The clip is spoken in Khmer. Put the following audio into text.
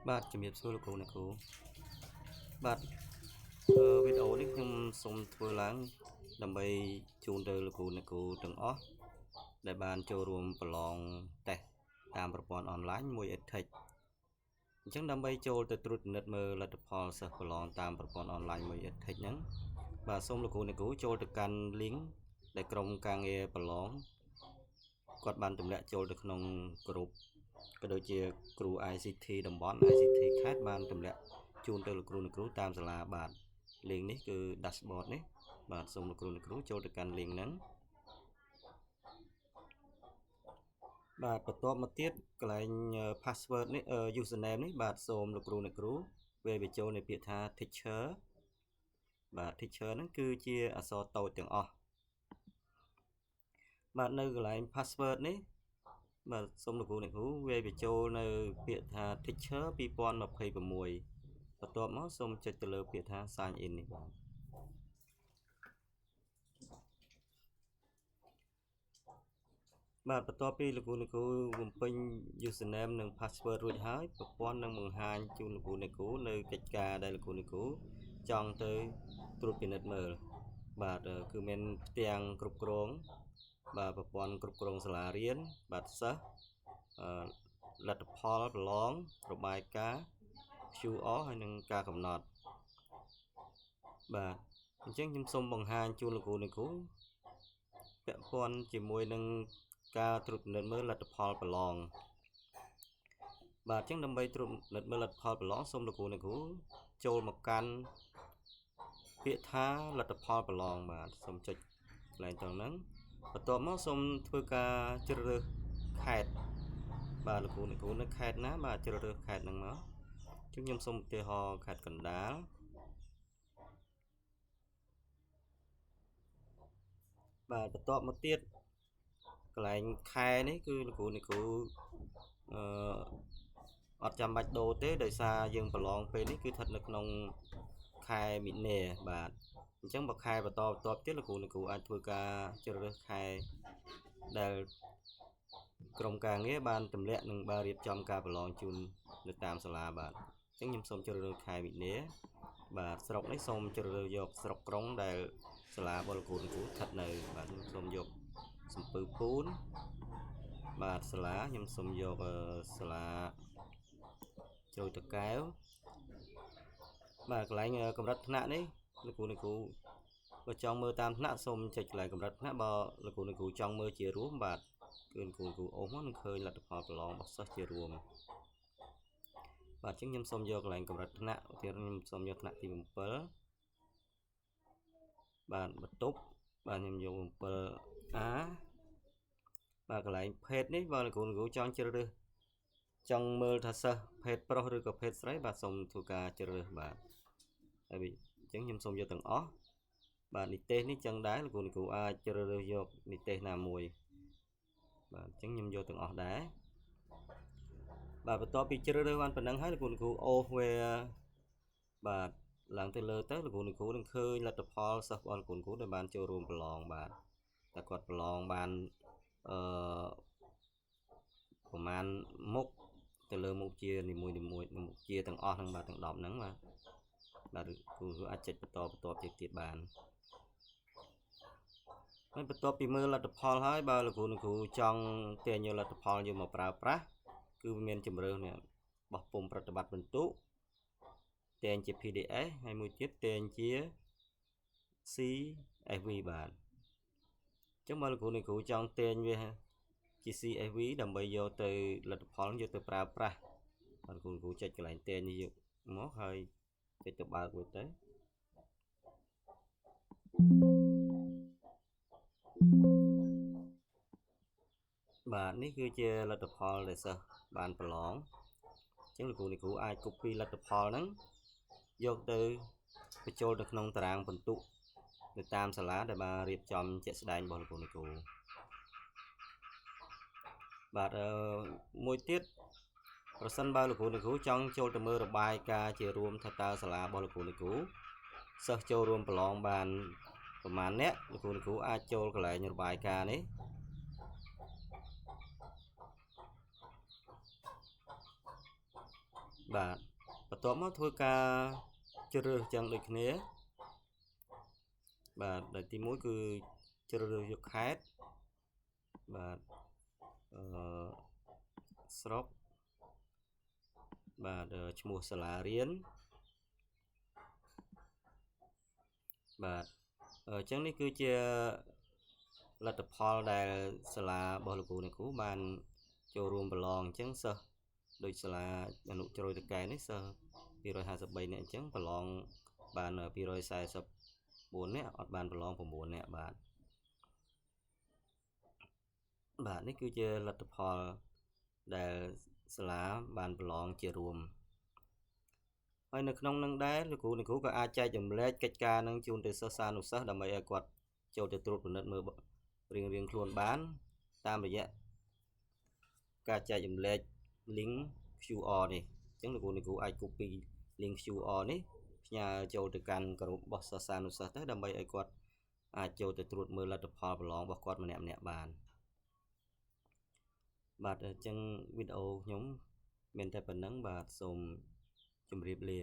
បាទជំរាបសួរលោកគ្រូអ្នកគ្រូបាទវីដេអូនេះខ្ញុំសូមធ្វើឡើងដើម្បីជូនទៅលោកគ្រូអ្នកគ្រូទាំងអស់ដែលបានចូលរួមប្រឡងតេស្តតាមប្រព័ន្ធអនឡាញមួយ EdTech អញ្ចឹងដើម្បីចូលទៅត្រួតពិនិត្យមើលលទ្ធផលសិស្សប្រឡងតាមប្រព័ន្ធអនឡាញមួយ EdTech ហ្នឹងបាទសូមលោកគ្រូអ្នកគ្រូចូលទៅកាន់ link ដែលក្រុមការងារប្រឡងគាត់បានទម្លាក់ចូលទៅក្នុងក្រុមក៏ដូចជាគ្រូ ICT តំបន់ ICT ខេត្តបានទម្លាក់ជូនទៅលោកគ្រូអ្នកគ្រូតាមសាលាបាទ link នេះគឺ dashboard នេះបាទសូមលោកគ្រូអ្នកគ្រូចូលទៅកាន់ link ហ្នឹងបាទបន្ទាប់មកទៀតកន្លែង password នេះusername នេះបាទសូមលោកគ្រូអ្នកគ្រូវាបញ្ចូលនៃពាក្យថា teacher បាទ teacher ហ្នឹងគឺជាអក្សរតូចទាំងអស់បាទនៅកន្លែង password នេះបាទសូមលោកគ្រូអ្នកគ្រូវាបញ្ចូលនៅពាក្យថា teacher 2026បន្ទាប់មកសូមចុចទៅលើពាក្យថា sign in នេះបាទបន្ទាប់ពីលោកគ្រូអ្នកគ្រូបំពេញ username និង password រួចហើយប្រព័ន្ធនឹងបង្ហាញជូនលោកគ្រូអ្នកគ្រូនៅកិច្ចការដែលលោកគ្រូអ្នកគ្រូចង់ទៅត្រួតពិនិត្យមើលបាទគឺមានផ្ទាំងគ្រប់គ្រងបាទប្រព័ន្ធគ្រប់គ្រងសាលារៀនបាទសិស្សលទ្ធផលប្រឡងរបាយការណ៍ QR ហើយនឹងការកំណត់បាទអញ្ចឹងខ្ញុំសូមបង្ហាញជូនលោកគ្រូអ្នកគ្រូពាក់ព័ន្ធជាមួយនឹងការត្រួតពិនិត្យមើលលទ្ធផលប្រឡងបាទអញ្ចឹងដើម្បីត្រួតពិនិត្យមើលលទ្ធផលប្រឡងសូមលោកគ្រូអ្នកគ្រូចូលមកកាន់ពាក្យថាលទ្ធផលប្រឡងបាទសូមចុចកន្លែងត្រង់ហ្នឹងបន្ទាប់មកសូមធ្វើការជ្រើសរើសខេត្តបាទលោកគ្រូអ្នកគ្រូនៅខេត្តណាបាទជ្រើសរើសខេត្តហ្នឹងមកខ្ញុំសូមឧទាហរណ៍ខេត្តកណ្ដាលបាទបន្ទាប់មកទៀតកន្លែងខែនេះគឺលោកគ្រូអ្នកគ្រូអត់ចាំបាច់ដូរទេដោយសារយើងប្រឡងពេលនេះគឺស្ថិតនៅក្នុងខែមីនាបាទអញ្ចឹងបើខែបន្តទៀតលោកគ្រូអ្នកគ្រូអាចធ្វើការជ្រើសរើសខែដែលក្រុមការងារបានទម្លាក់និងបានរៀបចំការប្រឡងជូននៅតាមសាលាបាទអញ្ចឹងខ្ញុំសូមជ្រើសរើសខែមីនាបាទស្រុកនេះសូមជ្រើសរើសយកស្រុកក្រុងដែលសាលារបស់លោកគ្រូអ្នកគ្រូស្ថិតនៅបាទខ្ញុំសូមយកសំពើពូនបាទសាលាខ្ញុំសូមយកសាលាជ្រោយតកែវបាទកន្លែងកម្រិតថ្នាក់នេះលោកគ្រូអ្នកគ្រូបើចង់មើលតាមថ្នាក់សូមចុចកន្លែងកម្រិតថ្នាក់បើលោកគ្រូអ្នកគ្រូចង់មើលជារួមបាទគឺលោកគ្រូអូសមកនឹងឃើញលទ្ធផលប្រឡងរបស់សិស្សជារួមបាទអញ្ចឹងខ្ញុំសូមយកកន្លែងកម្រិតថ្នាក់ឧទាហរណ៍ខ្ញុំសូមយកថ្នាក់ទី7បាទបន្ទប់បាទខ្ញុំយក 7A បាទកន្លែងភេទនេះបើលោកគ្រូចង់ជ្រើសរើសចង់មើលថាសិស្សភេទប្រុសឬក៏ភេទស្រីបាទសូមធ្វើការជ្រើសរើសបាទហើយអញ្ចឹងខ្ញុំសូមយកទាំងអស់បាទនិទេសនេះចឹងដែរលោកគ្រូអាចជ្រើសរើសយកនិទេសណាមួយបាទអញ្ចឹងខ្ញុំយកទាំងអស់ដែរបាទបន្ទាប់ពីជ្រើសរើសបានប៉ុណ្ណឹងហើយលោកគ្រូអូសវាបាទឡើងទៅលើទៅលោកគ្រូនឹងឃើញលទ្ធផលសិស្សរបស់លោកគ្រូដែលបានចូលរួមប្រឡងបាទតែគាត់ប្រឡងបានប្រហែលមុខទៅលើមុខជានីមួយមុខជាទាំងអស់ហ្នឹងបាទទាំង10ហ្នឹងបាទគ្រូអាចចុចបន្តទៀតបានហើយបន្ទាប់ពីមើលលទ្ធផលហើយបើលោកគ្រូចង់ទាញយកលទ្ធផលយកមកប្រើប្រាស់គឺមានជម្រើសនេះបោះពុម្ពប្រតិបត្តិបន្ទុកទាញជា PDF ហើយមួយទៀតទាញជា CSV បាទអញ្ចឹងបើលោកគ្រូចង់ទាញវាជា CSV ដើម្បីយកទៅលទ្ធផលយកទៅប្រើប្រាស់បាទគ្រូចុចកន្លែងទាញនេះយកមកហើយចុចទៅបើកវាទៅបាទនេះគឺជាលទ្ធផលដែលសិស្សបានប្រឡងអញ្ចឹងលោកគ្រូអាច copy លទ្ធផលហ្នឹងយកទៅបញ្ចូលទៅក្នុងតារាងពិន្ទុនៅតាមសាលាដែលបានរៀបចំជាក់ស្ដែងរបស់លោកគ្រូបាទមួយទៀតប្រសិនបើលោកគ្រូចង់ចូលទៅមើលរបាយការណ៍ជារួមថាតើសាលារបស់លោកគ្រូសិស្សចូលរួមប្រឡងបានប្រមាណអ្នកលោកគ្រូអាចចូលកន្លែងរបាយការណ៍នេះ បាទបន្ទាប់មកធ្វើការជ្រើសរើសចឹងដូចគ្នាបាទដែលទី1គឺជ្រើសរើសយកខេត្តបាទស្រុកបាទឈ្មោះសាលារៀនបាទអញ្ចឹងនេះគឺជាលទ្ធផលដែលសាលារបស់លោកគ្រូអ្នកគ្រូបានចូលរួមប្រឡងអញ្ចឹងសិស្សដូចសាលាអនុជ្រោយតកែនេះសិស្ស253នាក់អញ្ចឹងប្រឡងបាន244នាក់អត់បានប្រឡង9នាក់បាទនេះគឺជាលទ្ធផលដែលសាលាបានប្រឡងជារួមហើយនៅក្នុងនឹងដែរលោកគ្រូអ្នកគ្រូក៏អាចចែកចម្លែកកិច្ចការនឹងជូនទៅសិស្សានុសិស្សដើម្បីឲ្យគាត់ចូលទៅត្រួតពិនិត្យមើលរៀងខ្លួនបានតាមរយៈការចែកចម្លែក link QR នេះអញ្ចឹងលោកគ្រូអ្នកគ្រូអាច copy link QR នេះផ្ញើចូលទៅកាន់ក្រុមរបស់សិស្សានុសិស្សទៅដើម្បីឲ្យគាត់អាចចូលទៅត្រួតមើលលទ្ធផលប្រឡងរបស់គាត់ម្នាក់បានបាទអញ្ចឹងវីដេអូខ្ញុំមានតែប៉ុណ្្នឹងបាទសូមជម្រាបលា